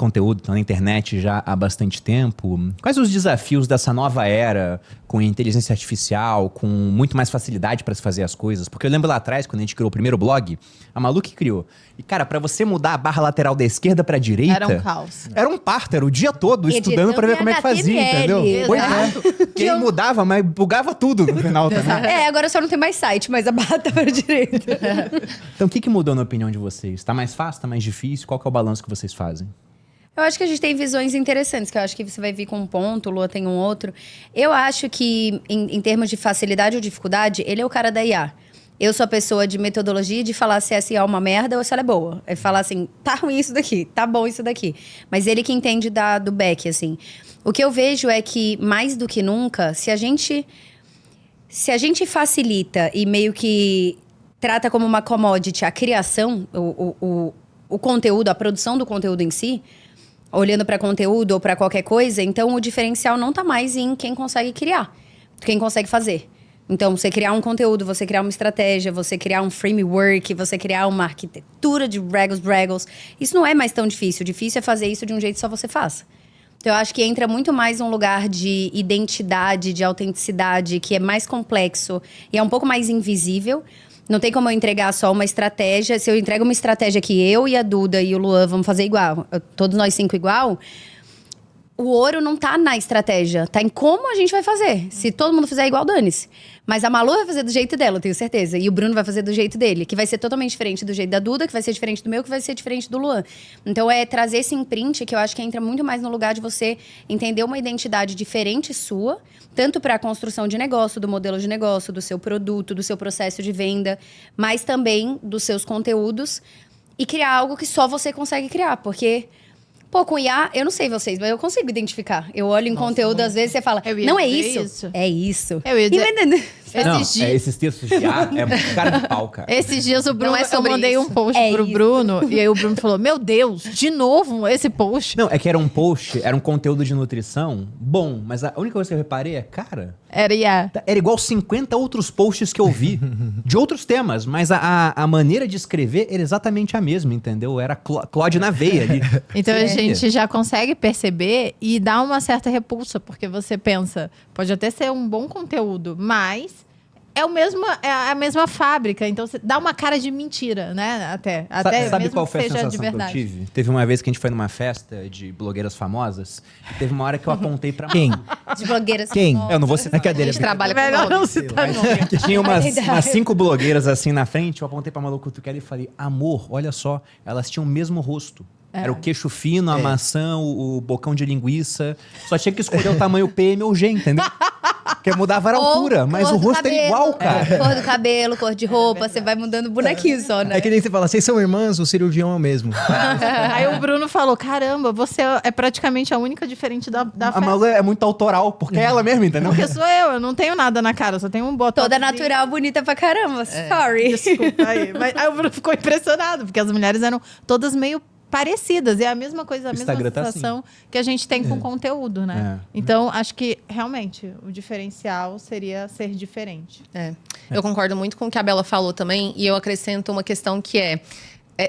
conteúdo, tá na internet já há bastante tempo. Quais os desafios dessa nova era com inteligência artificial, com muito mais facilidade para se fazer as coisas? Porque eu lembro lá atrás, quando a gente criou o primeiro blog, a Malu que criou. E, cara, para você mudar a barra lateral da esquerda para direita... Era um caos. Era um parto, era o dia todo estudando para ver como é que fazia, entendeu? Pois é. Que ele mudava, mas bugava tudo no final também. Agora só não tem mais site, mas a barra tá para direita. Então, o que mudou na opinião de vocês? Tá mais fácil, tá mais difícil? Qual que é o balanço que vocês fazem? Eu acho que a gente tem visões interessantes, que eu acho que você vai vir com um ponto, o Lua tem um outro. Eu acho que, em termos de facilidade ou dificuldade, ele é o cara da IA. Eu sou a pessoa de metodologia de falar se essa IA é uma merda ou se ela é boa. É falar assim, tá ruim isso daqui, tá bom isso daqui. Mas ele que entende do back, assim. O que eu vejo é que, mais do que nunca, se a gente facilita e meio que trata como uma commodity a criação, o conteúdo, a produção do conteúdo em si, olhando para conteúdo ou para qualquer coisa, então o diferencial não tá mais em quem consegue criar, quem consegue fazer. Então, você criar um conteúdo, você criar uma estratégia, você criar um framework, você criar uma arquitetura de Regos, isso não é mais tão difícil. O difícil é fazer isso de um jeito que só você faça. Então, eu acho que entra muito mais um lugar de identidade, de autenticidade, que é mais complexo e é um pouco mais invisível. Não tem como eu entregar só uma estratégia. Se eu entrego uma estratégia que eu e a Duda e o Luan vamos fazer igual, todos nós 5 igual, o ouro não tá na estratégia, tá em como a gente vai fazer. Se todo mundo fizer igual, dane-se. Mas a Malu vai fazer do jeito dela, eu tenho certeza. E o Bruno vai fazer do jeito dele, que vai ser totalmente diferente do jeito da Duda, que vai ser diferente do meu, que vai ser diferente do Luan. Então, é trazer esse imprint, que eu acho que entra muito mais no lugar de você entender uma identidade diferente sua, tanto para a construção de negócio, do modelo de negócio, do seu produto, do seu processo de venda, mas também dos seus conteúdos, e criar algo que só você consegue criar, porque... Pô, com IA, eu não sei vocês, mas eu consigo identificar. Eu olho em conteúdo, às vezes você fala, não é isso. É isso. Eu ia dizer... Esses textos de IA é cara de pau, cara. Esses dias o Bruno, eu mandei um post pro Bruno, e aí o Bruno falou, meu Deus, de novo esse post? Não, é que era um post, era um conteúdo de nutrição bom, mas a única coisa que eu reparei é, cara... Era IA. Era igual 50 outros posts que eu vi, de outros temas, mas a maneira de escrever era exatamente a mesma, entendeu? Era Claude na veia ali. Então a gente já consegue perceber e dá uma certa repulsa, porque você pensa, pode até ser um bom conteúdo, mas... É a mesma fábrica, então você dá uma cara de mentira, né? Até sabe mesmo qual que foi a seja sensação de que eu verdade. tive? Teve uma vez que a gente foi numa festa de blogueiras famosas, e teve uma hora que eu apontei pra... Quem? De blogueiras. Quem? famosas. Eu não vou citar. A gente trabalha com Melhor nome. não citar nome. Tinha umas 5 blogueiras assim na frente, eu apontei pra Malu Cutuquela e falei, amor, olha só, elas tinham o mesmo rosto. Era o queixo fino, a maçã, o bocão de linguiça. Só tinha que escolher o tamanho P, M ou G, entendeu? Porque mudava a altura, mas o rosto era igual, cara. Cor do cabelo, cor de roupa, você vai mudando o bonequinho só, né? É que nem você fala, vocês são irmãs, o cirurgião é o mesmo. Aí o Bruno falou, caramba, você é praticamente a única diferente da A festa. Malu é muito autoral, porque é ela mesma, entendeu? Porque sou eu não tenho nada na cara, eu só tenho um botão. Toda natural, bonita pra caramba. Sorry. Desculpa aí. Mas aí o Bruno ficou impressionado, porque as mulheres eram todas meio parecidas. É a mesma coisa, a mesma Instagram tá sensação que a gente tem com conteúdo, né? Então, acho que, realmente, o diferencial seria ser diferente. Eu concordo muito com o que a Bela falou também. E eu acrescento uma questão que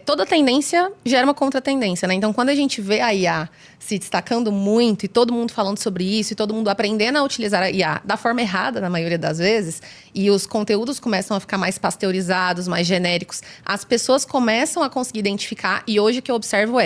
toda tendência gera uma contra-tendência, né? Então, quando a gente vê a IA se destacando muito e todo mundo falando sobre isso e todo mundo aprendendo a utilizar a IA da forma errada, na maioria das vezes, e os conteúdos começam a ficar mais pasteurizados, mais genéricos, as pessoas começam a conseguir identificar. E hoje o que eu observo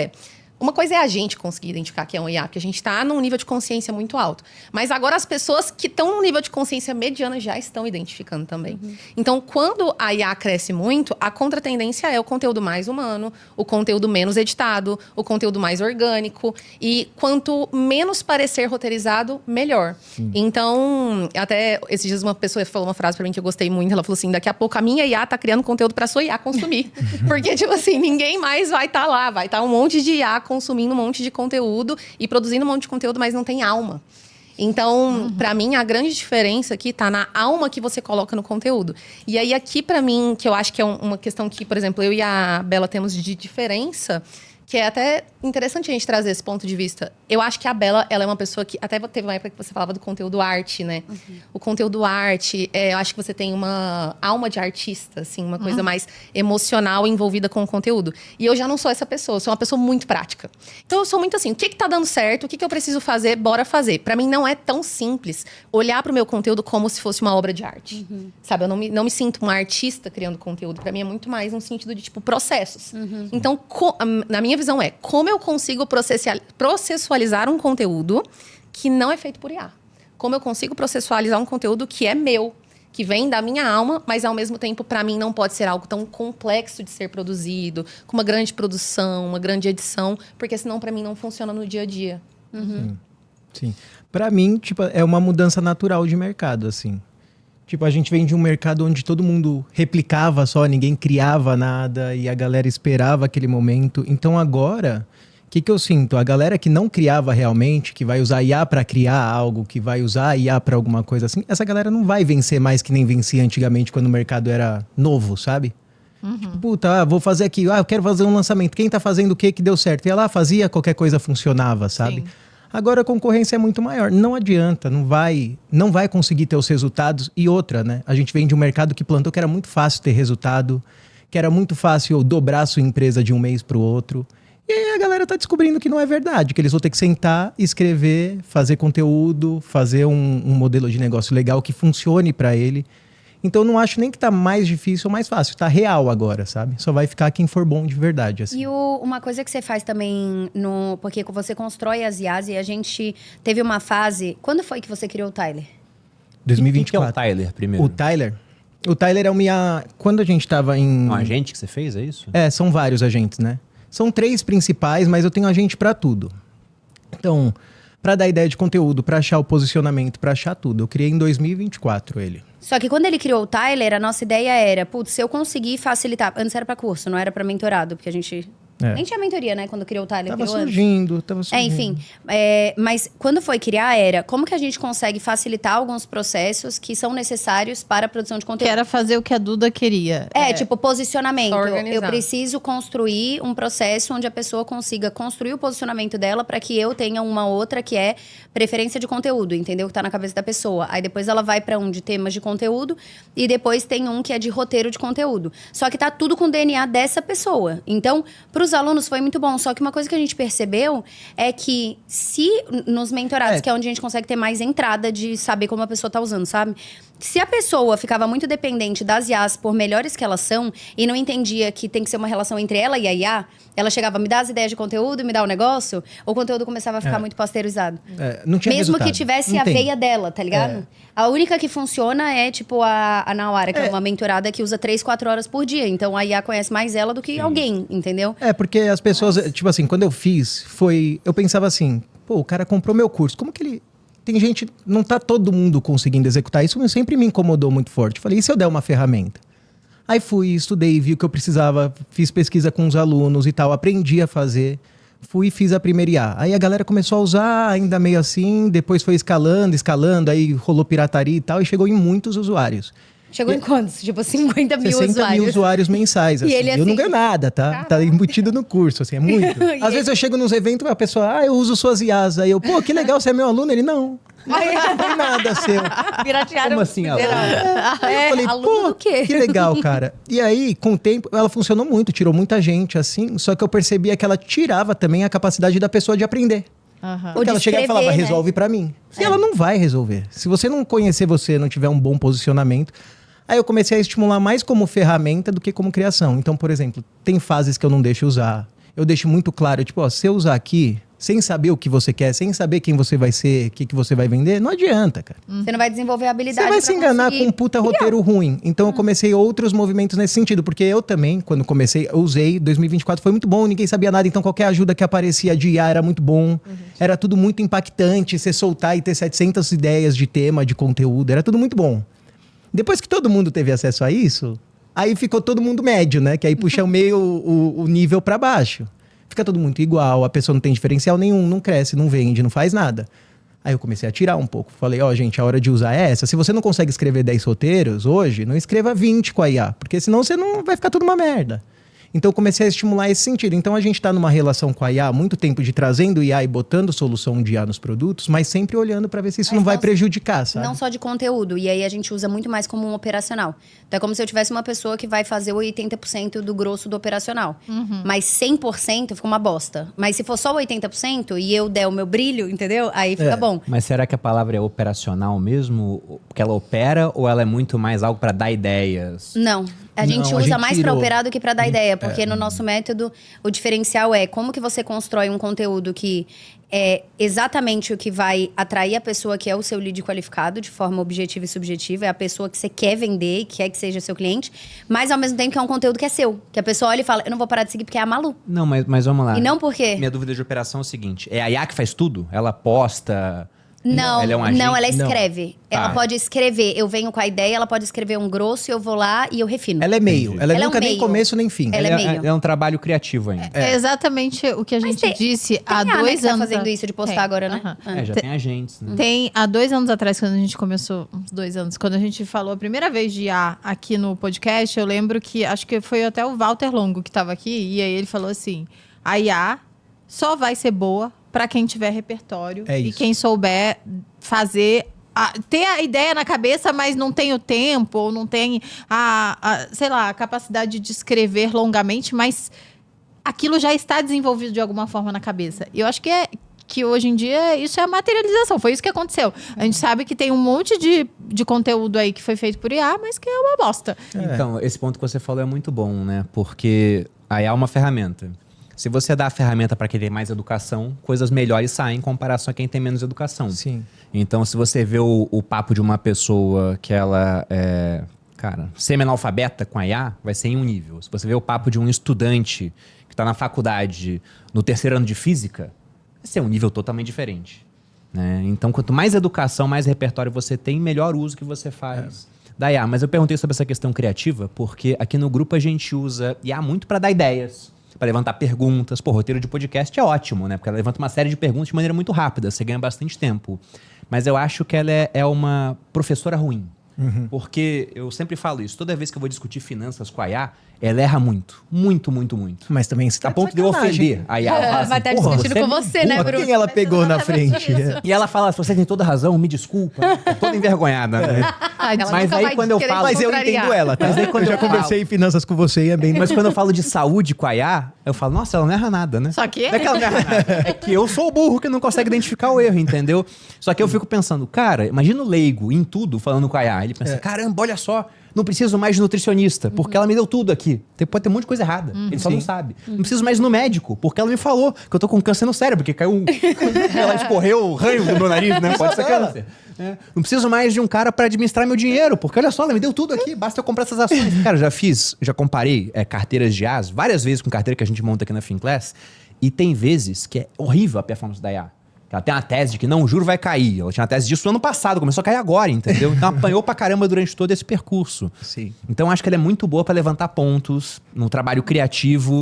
uma coisa é a gente conseguir identificar que é um IA, porque a gente está num nível de consciência muito alto. Mas agora as pessoas que estão num nível de consciência mediana já estão identificando também. Então, quando a IA cresce muito, a contratendência é o conteúdo mais humano, o conteúdo menos editado, o conteúdo mais orgânico. E quanto menos parecer roteirizado, melhor. Então, até esses dias uma pessoa falou uma frase pra mim que eu gostei muito. Ela falou assim, daqui a pouco a minha IA tá criando conteúdo pra sua IA consumir. Porque, tipo assim, ninguém mais vai estar lá. Vai estar um monte de IA consumindo um monte de conteúdo e produzindo um monte de conteúdo, mas não tem alma. Então, pra mim, a grande diferença aqui tá na alma que você coloca no conteúdo. E aí, aqui pra mim, que eu acho que é uma questão que, por exemplo, eu e a Bela temos de diferença, que é até interessante a gente trazer esse ponto de vista. Eu acho que a Bela, ela é uma pessoa que... Até teve uma época que você falava do conteúdo arte, né? O conteúdo arte, eu acho que você tem uma alma de artista, assim, uma coisa mais emocional envolvida com o conteúdo. E eu já não sou essa pessoa, eu sou uma pessoa muito prática. Então eu sou muito assim, o que tá dando certo, o que eu preciso fazer, bora fazer. Pra mim não é tão simples olhar pro meu conteúdo como se fosse uma obra de arte. Sabe, eu não me sinto uma artista criando conteúdo. Pra mim é muito mais no sentido de, tipo, processos. Então, na minha visão como eu consigo processualizar um conteúdo que não é feito por IA. Como eu consigo processualizar um conteúdo que é meu, que vem da minha alma, mas ao mesmo tempo, para mim, não pode ser algo tão complexo de ser produzido, com uma grande produção, uma grande edição, porque senão, para mim, não funciona no dia a dia. Sim. Pra mim, tipo, é uma mudança natural de mercado, assim. Tipo, a gente vem de um mercado onde todo mundo replicava só, ninguém criava nada e a galera esperava aquele momento. Então agora, o que eu sinto? A galera que não criava realmente, que vai usar IA para criar algo, que vai usar IA para alguma coisa assim, essa galera não vai vencer mais que nem vencia antigamente quando o mercado era novo, sabe? Tipo, puta, vou fazer aqui, eu quero fazer um lançamento. Quem tá fazendo o que deu certo? Ia lá, fazia, qualquer coisa funcionava, sabe? Sim. Agora a concorrência é muito maior. Não adianta, não vai conseguir ter os resultados. E outra, né? A gente vem de um mercado que plantou que era muito fácil ter resultado, que era muito fácil dobrar a sua empresa de um mês para o outro. E aí a galera tá descobrindo que não é verdade, que eles vão ter que sentar, escrever, fazer conteúdo, fazer um modelo de negócio legal que funcione para ele. Então não acho nem que tá mais difícil ou mais fácil. Tá real agora, sabe? Só vai ficar quem for bom de verdade, assim. E uma coisa que você faz também, porque você constrói as IAs e a gente teve uma fase... Quando foi que você criou o Tyler? 2024. Quem que é o Tyler, primeiro? O Tyler é uma IA... Quando a gente tava em... Um agente que você fez, é isso? São vários agentes, né? São 3 principais, mas eu tenho agente pra tudo. Então, pra dar ideia de conteúdo, pra achar o posicionamento, pra achar tudo. Eu criei em 2024 ele. Só que quando ele criou o Tyler, a nossa ideia era, putz, se eu conseguir facilitar... Antes era pra curso, não era pra mentorado, porque a gente... Nem tinha mentoria, né? Quando criou o Tyler. Tava surgindo. Enfim. Mas quando foi criar, era como que a gente consegue facilitar alguns processos que são necessários para a produção de conteúdo. Que era fazer o que a Duda queria. Tipo, posicionamento. Organizar. Eu preciso construir um processo onde a pessoa consiga construir o posicionamento dela para que eu tenha uma outra que é preferência de conteúdo, entendeu? Que tá na cabeça da pessoa. Aí depois ela vai para um de temas de conteúdo e depois tem um que é de roteiro de conteúdo. Só que tá tudo com o DNA dessa pessoa. Então, pros alunos foi muito bom. Só que uma coisa que a gente percebeu é que se nos mentorados, que é onde a gente consegue ter mais entrada de saber como a pessoa tá usando, sabe? Se a pessoa ficava muito dependente das IAs, por melhores que elas são, e não entendia que tem que ser uma relação entre ela e a IA, ela chegava, me dá as ideias de conteúdo, me dá o negócio, o conteúdo começava a ficar muito pasteurizado. Não tinha Mesmo resultado. que tivesse Não a tem. veia dela, tá ligado? A única que funciona é, tipo, a Nawara, que é uma mentorada que usa 3, 4 horas por dia. Então, a IA conhece mais ela do que alguém, entendeu? Porque as pessoas, tipo assim, quando eu fiz, eu pensava assim, pô, o cara comprou meu curso, como que ele... Tem gente, não tá todo mundo conseguindo executar isso, mas sempre me incomodou muito forte. Falei, e se eu der uma ferramenta? Aí fui, estudei, vi o que eu precisava, fiz pesquisa com os alunos e tal, aprendi a fazer. Fui e fiz a primeira IA. Aí a galera começou a usar, ainda meio assim, depois foi escalando, aí rolou pirataria e tal, e chegou em muitos usuários. Chegou em quantos? Tipo, 50 mil 60 usuários. mil usuários mensais, assim. E ele, Eu não assim, ganho nada, tá? Tá embutido no curso, assim, é muito. Às vezes eu chego nos eventos e a pessoa, eu uso suas IAs. Aí eu, pô, que legal, você é meu aluno? Ele, não. Não comprei nada seu. Piratearam. Como assim, aluno? Aí eu falei, aluno pô, do quê? que legal, cara. E aí, com o tempo, ela funcionou muito, tirou muita gente, assim. Só que eu percebia que ela tirava também a capacidade da pessoa de aprender. Porque ela chegava e falava, escrever, né? resolve pra mim. E ela não vai resolver. Se você não conhecer você, não tiver um bom posicionamento... Aí eu comecei a estimular mais como ferramenta do que como criação. Então, por exemplo, tem fases que eu não deixo usar. Eu deixo muito claro, tipo, se eu usar aqui, sem saber o que você quer, sem saber quem você vai ser, o que você vai vender, não adianta, cara. Você não vai desenvolver a habilidade. Você vai pra se enganar conseguir com um puta roteiro ruim. Então eu comecei outros movimentos nesse sentido. Porque eu também, quando comecei, eu usei. 2024 foi muito bom, ninguém sabia nada. Então qualquer ajuda que aparecia de IA era muito bom. Era tudo muito impactante. Você soltar e ter 700 ideias de tema, de conteúdo. Era tudo muito bom. Depois que todo mundo teve acesso a isso, aí ficou todo mundo médio, né? Que aí puxa meio o nível pra baixo. Fica todo mundo igual, a pessoa não tem diferencial nenhum, não cresce, não vende, não faz nada. Aí eu comecei a tirar um pouco. Falei, gente, a hora de usar é essa. Se você não consegue escrever 10 roteiros hoje, não escreva 20 com a IA. Porque senão você não vai ficar tudo uma merda. Então eu comecei a estimular esse sentido. Então a gente está numa relação com a IA há muito tempo de trazendo IA e botando solução de IA nos produtos, mas sempre olhando para ver se isso não vai prejudicar, sabe? Não só de conteúdo. E aí a gente usa muito mais como um operacional. Então é como se eu tivesse uma pessoa que vai fazer 80% do grosso do operacional. Mas 100% fica uma bosta. Mas se for só 80% e eu der o meu brilho, entendeu? Aí fica bom. Mas será que a palavra é operacional mesmo? Porque ela opera ou ela é muito mais algo para dar ideias? Não. A gente Não, a usa gente mais para tirou. operar do que para dar ideia. Porque no nosso método, o diferencial é como que você constrói um conteúdo que é exatamente o que vai atrair a pessoa que é o seu lead qualificado, de forma objetiva e subjetiva. É a pessoa que você quer vender e quer que seja seu cliente. Mas, ao mesmo tempo, que é um conteúdo que é seu. Que a pessoa olha e fala, eu não vou parar de seguir porque é a Malu. Não, mas vamos lá. E não porque... Minha dúvida de operação é o seguinte. É a IA que faz tudo? Ela posta... Não, ela é um agente? não, ela escreve. Ela Tá. pode escrever. Eu venho com a ideia, ela pode escrever um grosso, eu vou lá e eu refino. Ela é meio. Ela Ela é nunca um nem meio. começo nem fim. Ela é meio. É um trabalho criativo ainda. É exatamente o que a gente disse há Tem a, 2 que tá anos. fazendo isso de postar Tem. agora, né? Aham. Ah. Já tem agentes, né? Tem, há 2 anos atrás, quando a gente começou, uns 2 anos, quando a gente falou a primeira vez de IA aqui no podcast, eu lembro que, acho que foi até o Walter Longo que estava aqui, e aí ele falou assim, a IA só vai ser boa para quem tiver repertório É e isso. quem souber fazer... ter a ideia na cabeça, mas não tem o tempo, ou não tem sei lá, a capacidade de escrever longamente, mas aquilo já está desenvolvido de alguma forma na cabeça. E eu acho que hoje em dia isso é a materialização. Foi isso que aconteceu. A gente sabe que tem um monte de conteúdo aí que foi feito por IA, mas que é uma bosta. Então, esse ponto que você falou é muito bom, né? Porque a IA é uma ferramenta. Se você dá a ferramenta para quem tem mais educação, coisas melhores saem em comparação a quem tem menos educação. Sim. Então, se você vê o papo de uma pessoa que ela é, semi-analfabeta com a IA, vai ser em um nível. Se você vê o papo de um estudante que está na faculdade, no 3º ano de física, vai ser um nível totalmente diferente. Né? Então, quanto mais educação, mais repertório você tem, melhor uso que você faz da IA. Mas eu perguntei sobre essa questão criativa, porque aqui no grupo a gente usa IA muito para dar ideias, para levantar perguntas. Pô, roteiro de podcast é ótimo, né? Porque ela levanta uma série de perguntas de maneira muito rápida, você ganha bastante tempo. Mas eu acho que ela é uma professora ruim. Porque eu sempre falo isso, toda vez que eu vou discutir finanças com a IA, ela erra muito. Muito, muito, muito. Mas também você tá A ponto de eu ofender a IA. Ela fala Vai estar "Porra, discutindo com é você, né, burra." Bruno? Quem ela pegou na frente? E ela fala, você tem toda razão, me desculpa. Tô toda envergonhada, né? Ela Mas nunca aí vai quando eu querer falo- Mas eu contrariar. entendo ela, tá? Mas aí quando eu já eu falo- conversei em finanças com você e é bem... Mas quando eu falo de saúde com a IA, eu falo, nossa, ela não erra nada, né? Só que... Não é que ela não erra nada. É que eu sou o burro que não consegue identificar o erro, entendeu? Só que eu fico pensando, cara, imagina o leigo em tudo falando com a IA. Ele pensa, caramba, olha só, não preciso mais de nutricionista, porque ela me deu tudo aqui. Pode ter um monte de coisa errada. Ele só não sabe. Não preciso mais ir no médico, porque ela me falou que eu tô com câncer no cérebro, porque caiu ela escorreu o ranho do meu nariz, né? Pode ser câncer. É. Não preciso mais de um cara para administrar meu dinheiro, porque olha só, ela me deu tudo aqui, basta eu comprar essas ações. Cara, já comparei carteiras de IAs várias vezes com carteira que a gente monta aqui na Finclass, e tem vezes que é horrível a performance da IA. Ela tem uma tese de que não, o juro vai cair. Ela tinha uma tese disso no ano passado, começou a cair agora, entendeu? Então apanhou pra caramba durante todo esse percurso. Sim. Então acho que ela é muito boa para levantar pontos, num trabalho criativo.